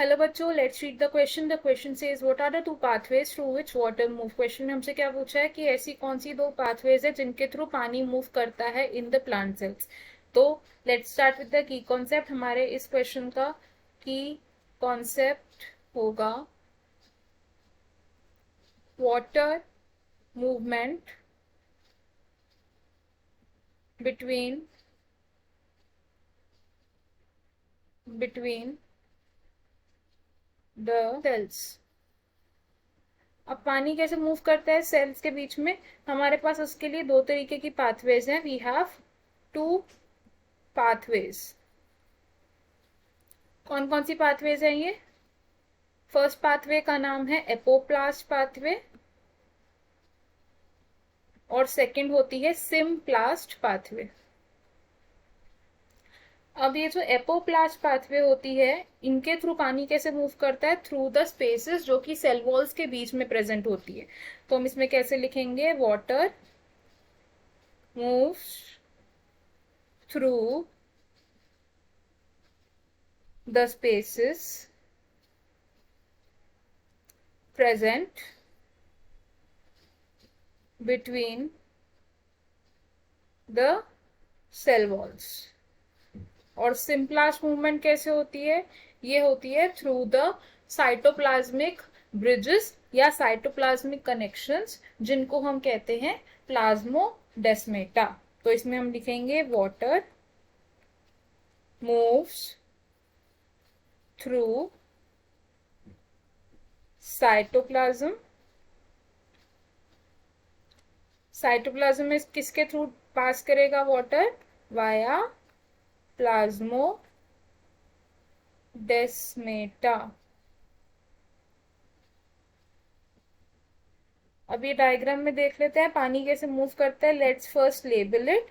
Hello बच्चों, let's read the question. The question says what are the two pathways through which water move. Question में हमसे क्या पूछा है कि ऐसी कौन सी दो पाथवेज है जिनके थ्रू पानी मूव करता है इन द प्लांट सेल्स। तो let's start with the key concept. हमारे इस क्वेश्चन का की कॉन्सेप्ट होगा water movement between between the cells. अब पानी कैसे मूव करता है सेल्स के बीच में? हमारे पास उसके लिए दो तरीके की पाथवेज हैं। We have two pathways. कौन कौन सी पाथवेज है ये? फर्स्ट पाथवे का नाम है एपोप्लास्ट पाथवे और सेकंड होती है सिम्प्लास्ट पाथवे। अब ये जो एपोप्लास्ट पाथवे होती है, इनके थ्रू पानी कैसे मूव करता है? थ्रू द स्पेसेस जो कि सेल वॉल्स के बीच में प्रेजेंट होती है। तो हम इसमें कैसे लिखेंगे? Water moves through the spaces present between the cell walls। और सिंपलास्ट मूवमेंट कैसे होती है? ये होती है थ्रू द साइटोप्लाज्मिक ब्रिजेस या साइटोप्लाज्मिक कनेक्शंस, जिनको हम कहते हैं प्लाज्मोडेस्मेटा। तो इसमें हम लिखेंगे water moves through cytoplasm. Cytoplasm में किसके थ्रू पास करेगा वाटर? Via plasmodesmata. अब ये डायग्राम में देख लेते हैं पानी कैसे मूव करता है। Let's first label it.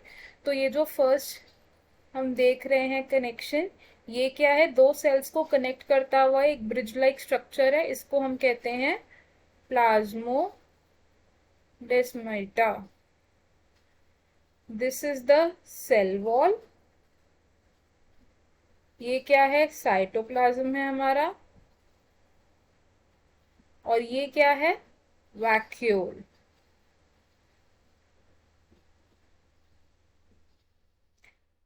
तो ये जो फर्स्ट हम देख रहे हैं कनेक्शन, ये क्या है? दो सेल्स को कनेक्ट करता हुआ एक ब्रिज लाइक स्ट्रक्चर है। इसको हम कहते हैं plasmodesmata. This is the cell wall. ये क्या है? साइटोप्लाज्म है हमारा। और ये क्या है? वैक्यूल।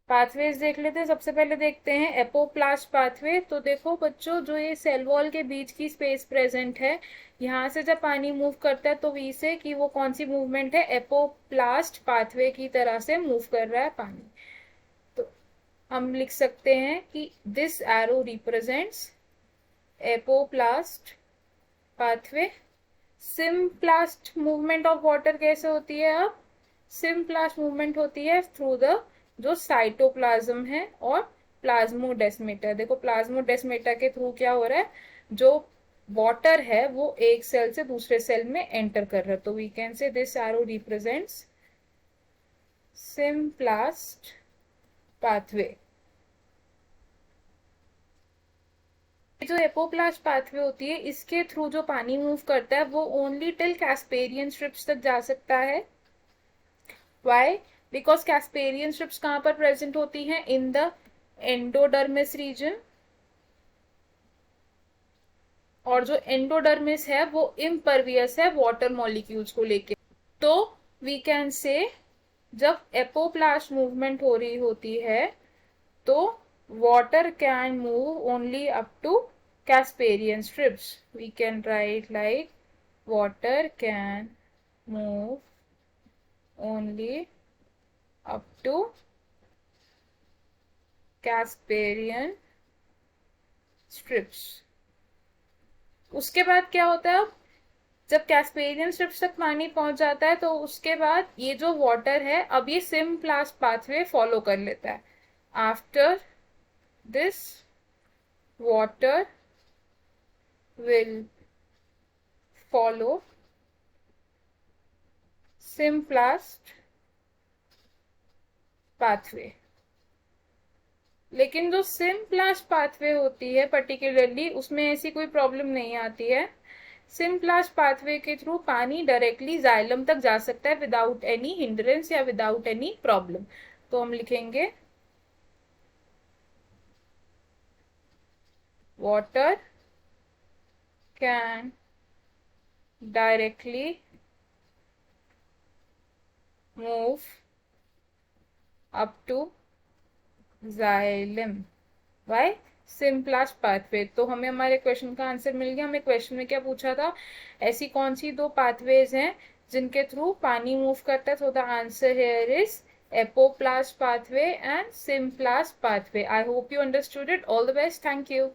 पाथवेज देख लेते हैं। सबसे पहले देखते हैं एपोप्लास्ट पाथवे। तो देखो बच्चों, जो ये सेल वॉल के बीच की स्पेस प्रेजेंट है, यहाँ से जब पानी मूव करता है तो वी से कि वो कौन सी मूवमेंट है? एपोप्लास्ट पाथवे की तरह से मूव कर रहा है पानी। तो हम लिख सकते हैं कि this arrow represents apoplast pathway. Symplast movement of water कैसे होती है? अब सिम्प्लास्ट मूवमेंट होती है थ्रू द जो साइटोप्लाज्म है और प्लाज्मोडेस्मेटा। देखो प्लाज्मोडेस्मेटा के थ्रू क्या हो रहा है? जो वाटर है वो एक सेल से दूसरे सेल में एंटर कर रहा है। तो we can say this arrow represents symplast pathway. जो एपोप्लास्ट पाथवे होती है, इसके थ्रू जो पानी मूव करता है वो ओनली टिल कैस्पेरियन स्ट्रिप्स तक जा सकता है। वाई? बिकॉज कैस्पेरियन स्ट्रिप्स कहां पर प्रेजेंट होती हैं? In the endodermis region. और जो एंडोडर्मिस है वो इम्परवियस है वाटर मॉलिक्यूल्स को लेके। तो वी कैन से जब एपोप्लास्ट मूवमेंट हो रही होती है तो water can move only up to Casparian strips. We can write like water can move only up to Casparian strips. उसके बाद क्या होता है? जब कैस्पेरियन स्ट्रिप्स तक पानी पहुंच जाता है तो उसके बाद ये जो वाटर है, अब ये सिम्प्लास्ट पाथवे फॉलो कर लेता है। After this water will follow simplest pathway। लेकिन जो सिम्प्लास्ट पाथवे होती है पर्टिकुलरली, उसमें ऐसी कोई प्रॉब्लम नहीं आती है। सिम्प्लास्ट पाथवे के थ्रू पानी डायरेक्टली जाइलम तक जा सकता है विदाउट एनी हिंड्रेंस या विदाउट एनी प्रॉब्लम। तो हम लिखेंगे water can directly move up to xylem by symplast pathway. तो हमें हमारे क्वेश्चन का आंसर मिल गया। हमें क्वेश्चन में क्या पूछा था, ऐसी कौन सी दो पाथवेज हैं जिनके थ्रू पानी मूव करता है। तो the answer here is apoplast pathway and symplast pathway. I hope you understood it. All the best. Thank you.